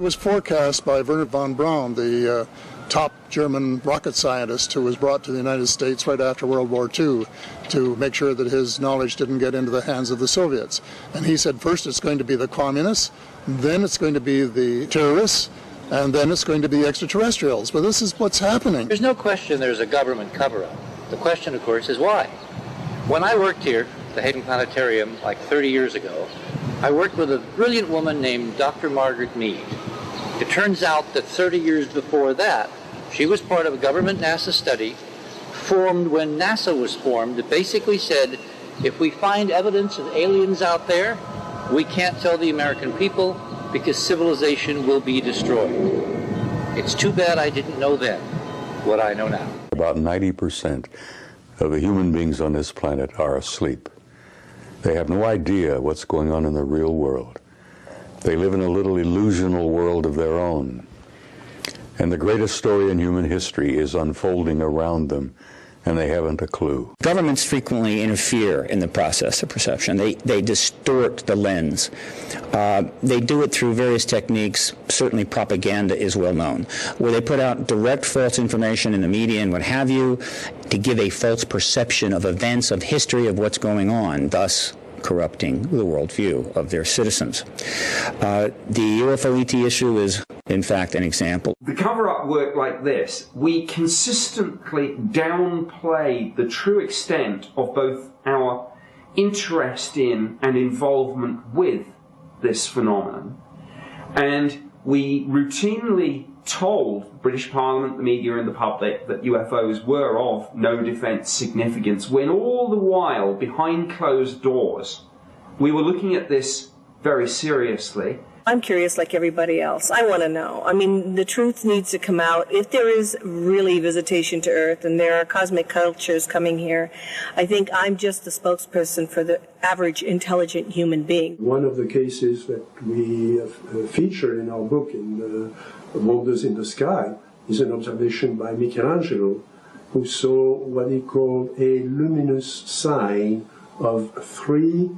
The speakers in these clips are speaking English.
It was forecast by Wernher von Braun, the top German rocket scientist who was brought to the United States right after World War II to make sure that his knowledge didn't get into the hands of the Soviets. And he said first it's going to be the communists, then it's going to be the terrorists, and then it's going to be extraterrestrials. But this is what's happening. There's no question there's a government cover-up. The question, of course, is why? When I worked here, the Hayden Planetarium, like 30 years ago, I worked with a brilliant woman named Dr. Margaret Mead. It turns out that 30 years before that, she was part of a government NASA study formed when NASA was formed that basically said, if we find evidence of aliens out there, we can't tell the American people because civilization will be destroyed. It's too bad I didn't know then what I know now. About 90% of the human beings on this planet are asleep. They have no idea what's going on in the real world. They live in a little illusional world of their own. And the greatest story in human history is unfolding around them, and they haven't a clue. Governments frequently interfere in the process of perception. They distort the lens. They do it through various techniques. Certainly propaganda is well known, where they put out direct false information in the media and what have you to give a false perception of events, of history, of what's going on, thus corrupting the worldview of their citizens. The UFO ET issue is, in fact, an example. The cover-up work like this, we consistently downplay the true extent of both our interest in and involvement with this phenomenon, and we routinely told the British Parliament, the media and the public that UFOs were of no defence significance, when all the while, behind closed doors, we were looking at this very seriously. I'm curious like everybody else. I want to know. I mean, the truth needs to come out. If there is really visitation to Earth and there are cosmic cultures coming here, I think I'm just the spokesperson for the average intelligent human being. One of the cases that we feature in our book, in Wonders in the Sky, is an observation by Michelangelo, who saw what he called a luminous sign of 3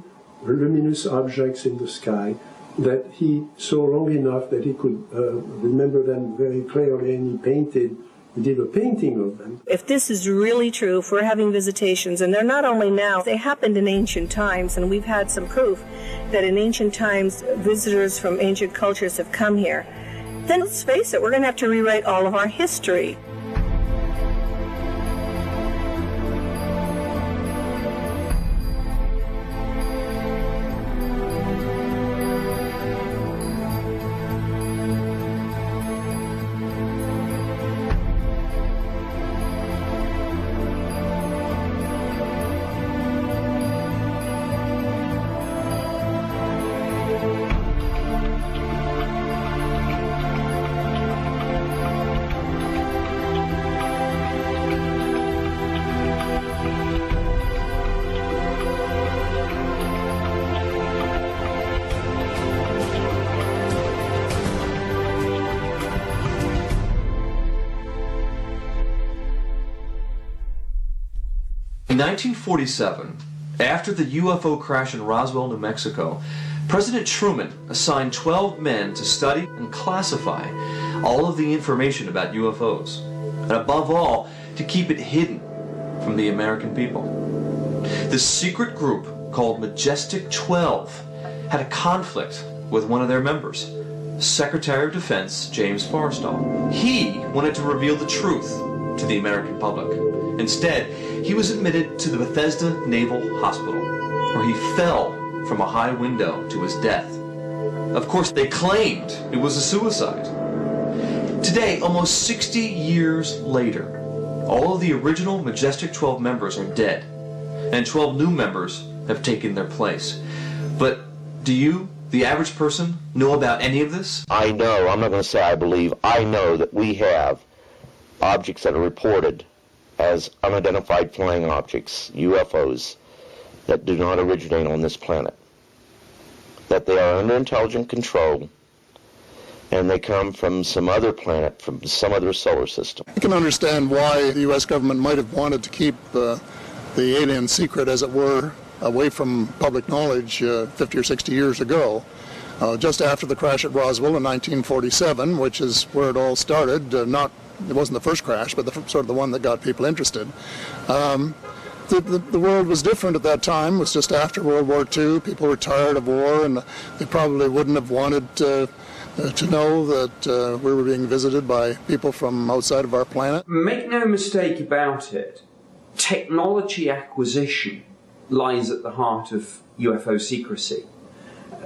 luminous objects in the sky that he saw long enough that he could remember them very clearly, and he did a painting of them. If this is really true, if we're having visitations, and they're not only now, they happened in ancient times, and we've had some proof that in ancient times visitors from ancient cultures have come here, then let's face it, we're going to have to rewrite all of our history. In 1947, after the UFO crash in Roswell, New Mexico, President Truman assigned 12 men to study and classify all of the information about UFOs, and above all, to keep it hidden from the American people. This secret group, called Majestic 12, had a conflict with one of their members, Secretary of Defense James Forrestal. He wanted to reveal the truth to the American public. Instead, he was admitted to the Bethesda Naval Hospital, where he fell from a high window to his death. Of course, they claimed it was a suicide. Today, almost 60 years later, all of the original Majestic 12 members are dead, and 12 new members have taken their place. But do you, the average person, know about any of this? I know, I'm not going to say I believe, I know that we have objects that are reported as unidentified flying objects, UFOs, that do not originate on this planet. That they are under intelligent control, and they come from some other planet, from some other solar system. You can understand why the U.S. government might have wanted to keep the alien secret, as it were, away from public knowledge 50 or 60 years ago. just after the crash at Roswell in 1947, which is where it all started. It wasn't the first crash, but sort of the one that got people interested. The world was different at that time. It was just after World War II. People were tired of war, and they probably wouldn't have wanted to know that we were being visited by people from outside of our planet. Make no mistake about it, technology acquisition lies at the heart of UFO secrecy,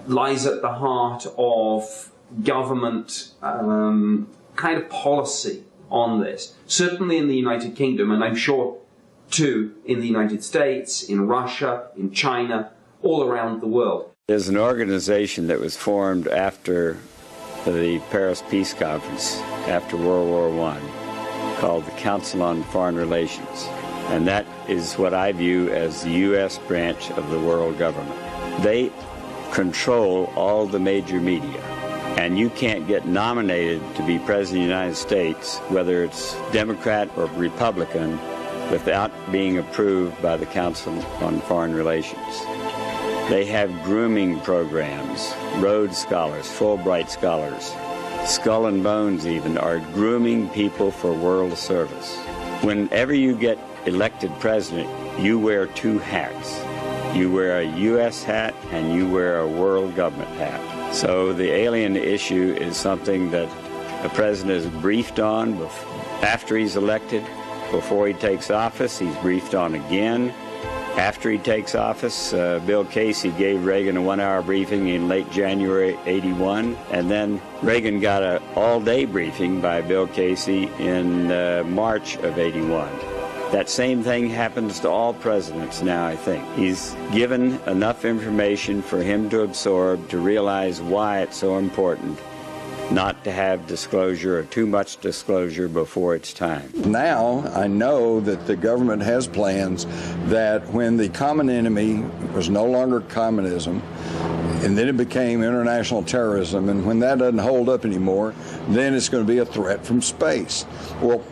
lies at the heart of government kind of policy on this. Certainly in the United Kingdom, and I'm sure too in the United States, in Russia, in China, all around the world. There's an organization that was formed after the Paris Peace Conference, after World War I, called the Council on Foreign Relations. And that is what I view as the U.S. branch of the world government. They control all the major media. And you can't get nominated to be President of the United States, whether it's Democrat or Republican, without being approved by the Council on Foreign Relations. They have grooming programs, Rhodes Scholars, Fulbright Scholars, Skull and Bones even, are grooming people for world service. Whenever you get elected president, you wear two hats. You wear a U.S. hat and you wear a world government hat. So the alien issue is something that the president is briefed on after he's elected. Before he takes office, he's briefed on again. After he takes office, Bill Casey gave Reagan a 1-hour briefing in late January '81, and then Reagan got an all-day briefing by Bill Casey in March of '81. That same thing happens to all presidents now, I think. He's given enough information for him to absorb, to realize why it's so important not to have disclosure or too much disclosure before it's time. Now I know that the government has plans that when the common enemy was no longer communism, and then it became international terrorism, and when that doesn't hold up anymore, then it's going to be a threat from space. Well,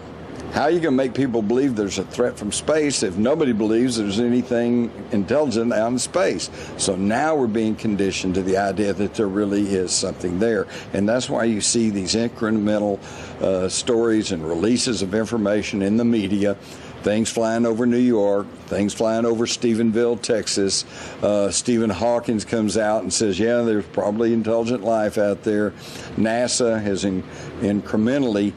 how are you going to make people believe there's a threat from space if nobody believes there's anything intelligent out in space? So now we're being conditioned to the idea that there really is something there. And that's why you see these incremental stories and releases of information in the media. Things flying over New York, things flying over Stephenville, Texas. Stephen Hawking comes out and says, yeah, there's probably intelligent life out there. NASA has incrementally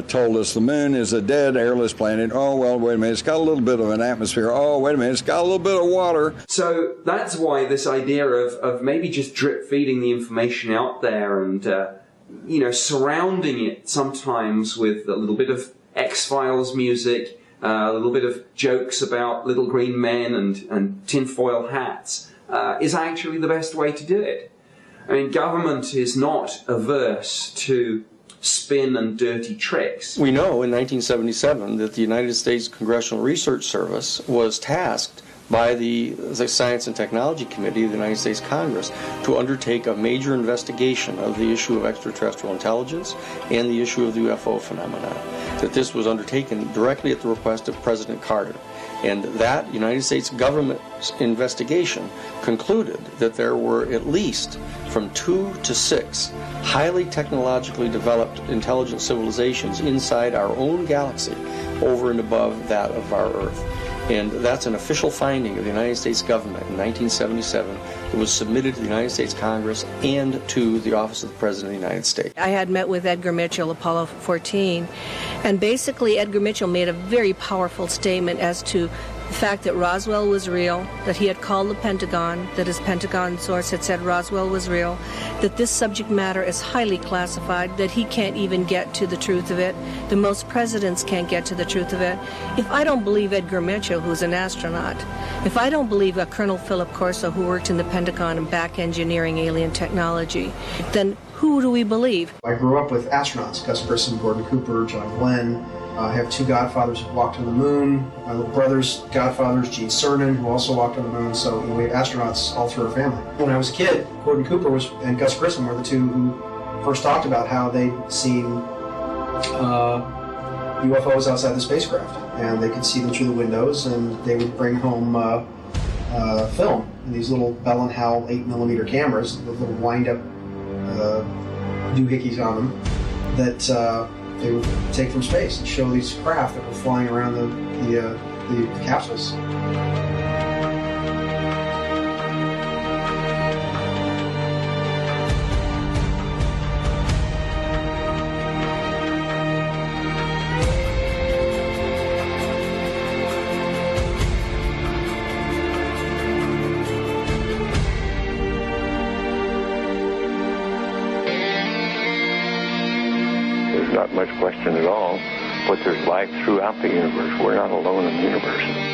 told us the moon is a dead, airless planet. Oh, well, wait a minute, it's got a little bit of an atmosphere. Oh, wait a minute, it's got a little bit of water. So that's why this idea of maybe just drip feeding the information out there and, surrounding it sometimes with a little bit of X-Files music, a little bit of jokes about little green men and tinfoil hats is actually the best way to do it. I mean, government is not averse to spin and dirty tricks. We know in 1977 that the United States Congressional Research Service was tasked by the Science and Technology Committee of the United States Congress to undertake a major investigation of the issue of extraterrestrial intelligence and the issue of the UFO phenomenon. That this was undertaken directly at the request of President Carter. And that United States government's investigation concluded that there were at least from 2 to 6 highly technologically developed intelligent civilizations inside our own galaxy over and above that of our Earth. And that's an official finding of the United States government in 1977 that was submitted to the United States Congress and to the Office of the President of the United States. I had met with Edgar Mitchell, Apollo 14, and basically Edgar Mitchell made a very powerful statement as to the fact that Roswell was real, that he had called the Pentagon, that his Pentagon source had said Roswell was real, that this subject matter is highly classified, that he can't even get to the truth of it, the most presidents can't get to the truth of it. If I don't believe Edgar Mitchell, who's an astronaut, if I don't believe Colonel Philip Corso, who worked in the Pentagon and back engineering alien technology, then who do we believe? I grew up with astronauts, Gus Grissom, Gordon Cooper, John Glenn. I have 2 godfathers who walked on the moon. My little brother's godfathers, Gene Cernan, who also walked on the moon. So we had astronauts all through our family. When I was a kid, Gordon Cooper and Gus Grissom were the 2 who first talked about how they'd seen UFOs outside the spacecraft. And they could see them through the windows, and they would bring home film in these little Bell & Howell 8mm cameras with little wind-up doohickeys on them that they would take from space and show these craft that were flying around the capsules. Not much question at all, but there's life throughout the universe. We're not alone in the universe.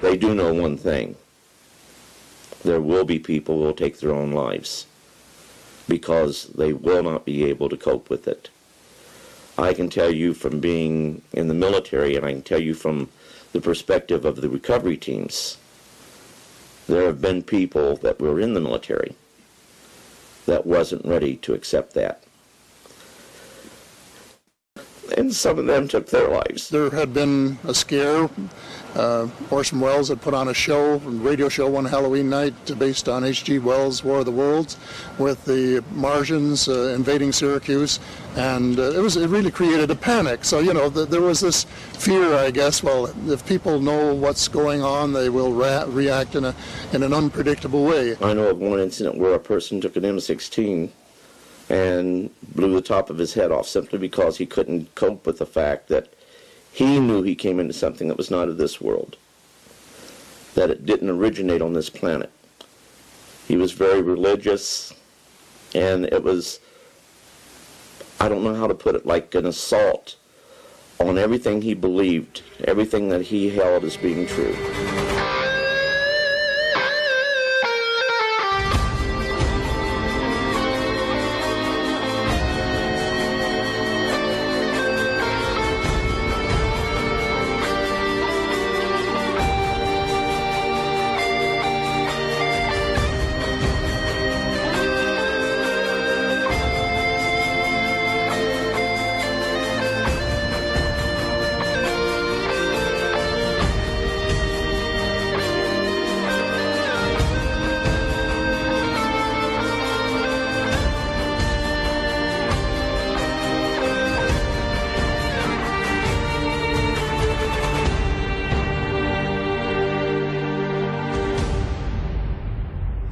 They do know one thing. There will be people who will take their own lives because they will not be able to cope with it. I can tell you from being in the military, and I can tell you from the perspective of the recovery teams, there have been people that were in the military that wasn't ready to accept that. And some of them took their lives. There had been a scare. Orson Welles had put on a radio show one Halloween night based on H.G. Wells' War of the Worlds with the Martians invading Syracuse, and it really created a panic. So, there was this fear, I guess, well, if people know what's going on, they will react in an unpredictable way. I know of one incident where a person took an M16 and blew the top of his head off simply because he couldn't cope with the fact that he knew he came into something that was not of this world, that it didn't originate on this planet. He was very religious, and it was, I don't know how to put it, like an assault on everything he believed, everything that he held as being true.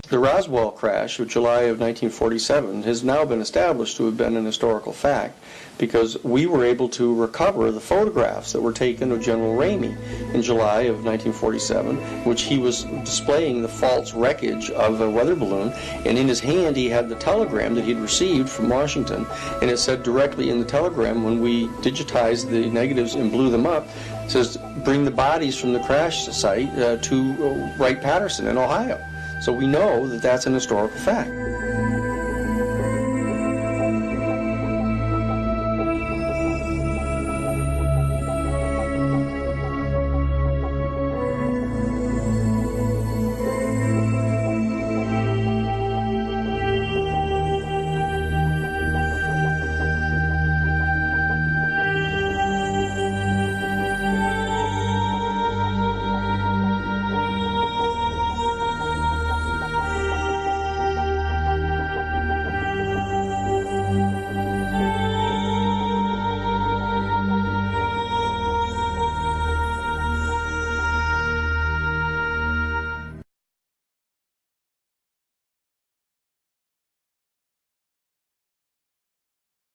The Roswell crash of July of 1947 has now been established to have been an historical fact because we were able to recover the photographs that were taken of General Ramey in July of 1947, which he was displaying the false wreckage of a weather balloon, and in his hand he had the telegram that he'd received from Washington, and it said directly in the telegram, when we digitized the negatives and blew them up, it says, bring the bodies from the crash site to Wright-Patterson in Ohio. So we know that that's an historical fact.